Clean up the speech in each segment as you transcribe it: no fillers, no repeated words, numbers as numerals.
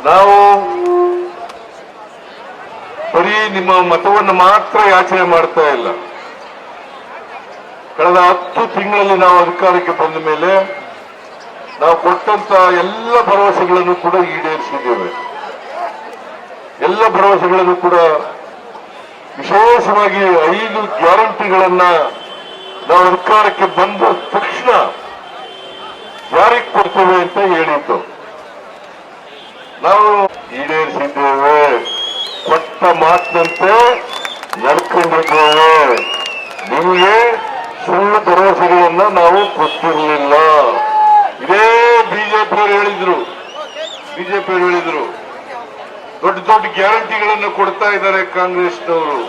ನಾವು ಬರೀ ನಿಮ್ಮ ಮತವನ್ನು ಮಾತ್ರ ಯಾಚನೆ ಮಾಡ್ತಾ ಇಲ್ಲ. ಕಳೆದ 10 ತಿಂಗಳಲ್ಲಿ ನಾವು ಅಧಿಕಾರಕ್ಕೆ ಬಂದ ಮೇಲೆ ನಾವು ಕೊಟ್ಟಂತ ಎಲ್ಲ ಭರವಸೆಗಳನ್ನು ಕೂಡ ಈಡೇರಿಸಿದ್ದೇವೆ. ಎಲ್ಲ ಭರವಸೆಗಳನ್ನು ಕೂಡ ವಿಶೇಷವಾಗಿ 5 ಗ್ಯಾರಂಟಿಗಳನ್ನ ನಾವು ಅಧಿಕಾರಕ್ಕೆ ಬಂದ ತಕ್ಷಣ ಜಾರಿಗೆ ಕೊಡ್ತೇವೆ ಅಂತ ಹೇಳಿದ್ದು ನಾವು ಈಡೇರಿಸಿದ್ದೇವೆ. ಕೊಟ್ಟ ಮಾತಿನಂತೆ ನಡ್ಕೊಂಡಿದ್ದೇವೆ. ನಿಮಗೆ ಸುಳ್ಳು ಭರವಸೆಗಳನ್ನ ನಾವು ಕೊಟ್ಟಿರಲಿಲ್ಲ. ಇದೇ ಬಿಜೆಪಿಯವರು ಹೇಳಿದ್ರು ದೊಡ್ಡ ದೊಡ್ಡ ಗ್ಯಾರಂಟಿಗಳನ್ನು ಕೊಡ್ತಾ ಇದ್ದಾರೆ ಕಾಂಗ್ರೆಸ್ನವರು.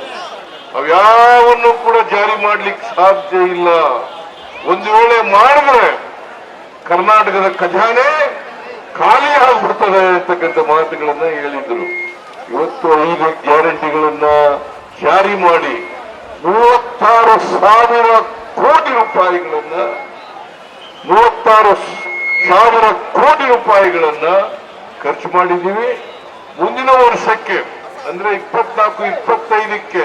ಅವ್ಯಾವನ್ನು ಕೂಡ ಜಾರಿ ಮಾಡ್ಲಿಕ್ಕೆ ಸಾಧ್ಯ ಇಲ್ಲ. ಒಂದು ವೇಳೆ ಮಾಡಿದ್ರೆ ಕರ್ನಾಟಕದ ಖಜಾನೆ ಖಾಲಿ ಆಗ್ಬಿಡ್ತದೆ ಅಂತಕ್ಕಂಥ ಮಾತುಗಳನ್ನ ಹೇಳಿದ್ರು. ಇವತ್ತು 5 ಗ್ಯಾರಂಟಿಗಳನ್ನ ಜಾರಿ ಮಾಡಿ 36,000 ಕೋಟಿ ರೂಪಾಯಿಗಳನ್ನ 36,000 ಕೋಟಿ ರೂಪಾಯಿಗಳನ್ನ ಖರ್ಚು ಮಾಡಿದ್ದೀವಿ. ಮುಂದಿನ ವರ್ಷಕ್ಕೆ ಅಂದ್ರೆ 24-25ಕ್ಕೆ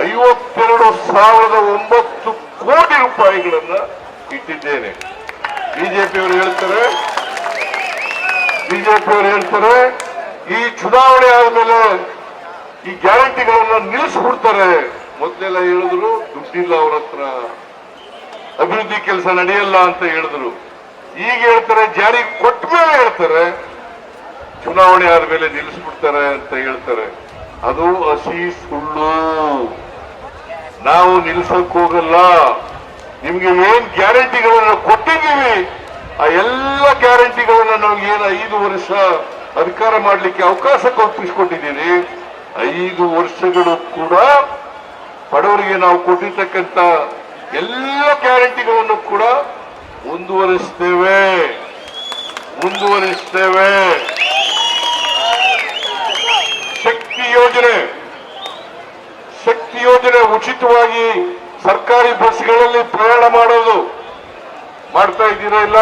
52,009 ಕೋಟಿ ರೂಪಾಯಿಗಳನ್ನ ಇಟ್ಟಿದ್ದೇನೆ. ಬಿಜೆಪಿಯವರು ಹೇಳ್ತಾರೆ ಈ ಚುನಾವಣೆ ಆದ್ಮೇಲೆ ಈ ಗ್ಯಾರಂಟಿಗಳನ್ನ ನಿಲ್ಲಿಸ್ಬಿಡ್ತಾರೆ. ಮೊದಲೆಲ್ಲ ಹೇಳಿದ್ರು ದುಡ್ಡಿಲ್ಲ ಅವ್ರ ಹತ್ರ, ಅಭಿವೃದ್ಧಿ ಕೆಲಸ ನಡೆಯಲ್ಲ ಅಂತ ಹೇಳಿದ್ರು. ಈಗ ಹೇಳ್ತಾರೆ ಜಾರಿ ಕೊಟ್ಟ ಮೇಲೆ ಹೇಳ್ತಾರೆ ಚುನಾವಣೆ ಆದ್ಮೇಲೆ ನಿಲ್ಲಿಸ್ಬಿಡ್ತಾರೆ ಅಂತ ಹೇಳ್ತಾರೆ. ಅದು ಹಸಿ ಸುಳ್ಳು. ನಾವು ನಿಲ್ಸಕ್ ಹೋಗಲ್ಲ. ನಿಮ್ಗೆ ಏನ್ ಗ್ಯಾರಂಟಿಗಳನ್ನ ಕೊಟ್ಟಿದ್ದೀವಿ ಆ ಎಲ್ಲ ಗ್ಯಾರಂಟಿಗಳನ್ನ ನಾವು ಏನು 5 ವರ್ಷ ಅಧಿಕಾರ ಮಾಡಲಿಕ್ಕೆ ಅವಕಾಶ ಕಲ್ಪಿಸಿಕೊಟ್ಟಿದ್ದೀವಿ. 5 ವರ್ಷಗಳು ಕೂಡ ಬಡವರಿಗೆ ನಾವು ಕೊಟ್ಟಿರ್ತಕ್ಕಂಥ ಎಲ್ಲ ಗ್ಯಾರಂಟಿಗಳನ್ನು ಕೂಡ ಮುಂದುವರಿಸ್ತೇವೆ. ಶಕ್ತಿ ಯೋಜನೆ ಉಚಿತವಾಗಿ ಸರ್ಕಾರಿ ಬಸ್ಗಳಲ್ಲಿ ಪ್ರಯಾಣ ಮಾಡೋದು ಮಾಡ್ತಾ ಇದ್ದೀರಾ ಇಲ್ಲ?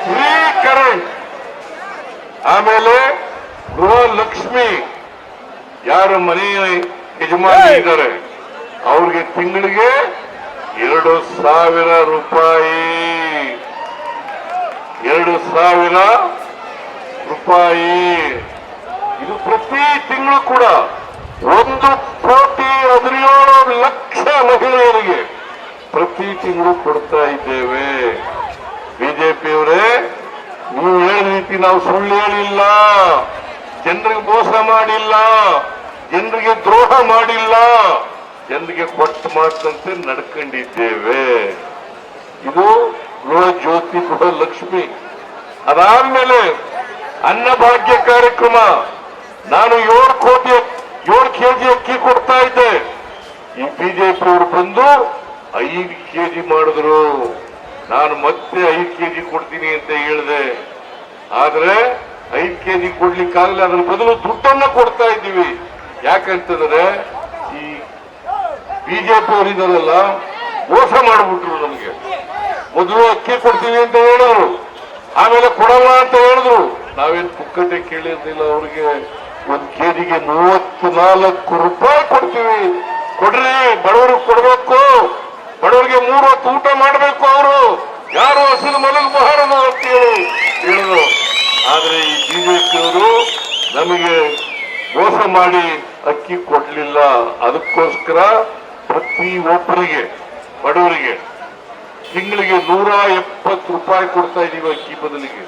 ಫ್ರೀ ಕರೆಂಟ್, ಆಮೇಲೆ ಗೃಹಲಕ್ಷ್ಮಿ, ಯಾರು ಮನೆ ಯಜಮಾನಿ ಇದ್ದಾರೆ ಅವ್ರಿಗೆ ತಿಂಗಳಿಗೆ 2,000 ರೂಪಾಯಿ. 2,000 ರೂಪಾಯಿ. ಇದು ಪ್ರತಿ ತಿಂಗಳು ಕೂಡ 1,17,00,000 ಮಹಿಳೆಯರಿಗೆ ಪ್ರತಿ ತಿಂಗಳು ಕೊಡ್ತಾ ಇದ್ದೇವೆ. ಬಿಜೆಪಿಯವರೇ, ನೀವು ಹೇಳಿದ ರೀತಿ ನಾವು ಸುಳ್ಳು ಹೇಳಿಲ್ಲ, ಜನರಿಗೆ ಮೋಸ ಮಾಡಿಲ್ಲ, ಜನರಿಗೆ ದ್ರೋಹ ಮಾಡಿಲ್ಲ, ಜನರಿಗೆ ಕೊಟ್ಟ ಮಾತಂತೆ ನಡ್ಕೊಂಡಿದ್ದೇವೆ. ಇದು ಗೃಹ ಜ್ಯೋತಿ, ಗೃಹಲಕ್ಷ್ಮಿ. ಅದಾದ್ಮೇಲೆ ಅನ್ನಭಾಗ್ಯ ಕಾರ್ಯಕ್ರಮ. ನಾನು 7 ಕೆಜಿ ಅಕ್ಕಿ ಕೊಡ್ತಾ ಇದ್ದೆ. ಈ ಬಿಜೆಪಿಯವರು ಬಂದು 5 ಕೆಜಿ ಮಾಡಿದ್ರು. ನಾನು ಮತ್ತೆ 5 ಕೆಜಿ ಕೊಡ್ತೀನಿ ಅಂತ ಹೇಳಿದೆ. ಆದ್ರೆ 5 ಕೆಜಿ ಕೊಡ್ಲಿಕ್ಕಾಗಲ್ಲ. ಅದ್ರ ಬದಲು ದುಡ್ಡನ್ನ ಕೊಡ್ತಾ ಇದ್ದೀವಿ. ಯಾಕಂತಂದ್ರೆ ಈ ಬಿಜೆಪಿಯವರಿದ್ದಾರಲ್ಲ, ಮೋಸ ಮಾಡಿಬಿಟ್ರು ನಮಗೆ. ಮೊದಲು ಅಕ್ಕಿ ಕೊಡ್ತೀವಿ ಅಂತ ಹೇಳೋರು, ಆಮೇಲೆ ಕೊಡಲ್ಲ ಅಂತ ಹೇಳಿದ್ರು. ನಾವೇನು ಪುಕ್ಕಟೆ ಕೇಳಿರ್ಲಿಲ್ಲ. ಅವ್ರಿಗೆ 1 ಕೆಜಿಗೆ 34 ರೂಪಾಯಿ ಕೊಡ್ತೀವಿ, ಕೊಡ್ರಿ, ಬಡವರಿಗೆ ಕೊಡ್ಬೇಕು, ಬಡವರಿಗೆ 3 ಹೊತ್ತು ಊಟ ಮಾಡಬೇಕು, ಅವರು ಯಾರು ಹಸಿರು ಮಲಗಬಾರದು ಅಂತೇಳಿ ಹೇಳಿದ್ರು. ಆದ್ರೆ ಈ ಬಿಜೆಪಿಯವರು ನಮಗೆ ಮೋಸ ಮಾಡಿ ಅಕ್ಕಿ ಕೊಡ್ಲಿಲ್ಲ. ಅದಕ್ಕೋಸ್ಕರ ಪ್ರತಿ ಒಬ್ಬರಿಗೆ ಬಡವರಿಗೆ ತಿಂಗಳಿಗೆ 170 ರೂಪಾಯಿ ಕೊಡ್ತಾ ಇದೀವಿ ಅಕ್ಕಿ ಬದಲಿಗೆ.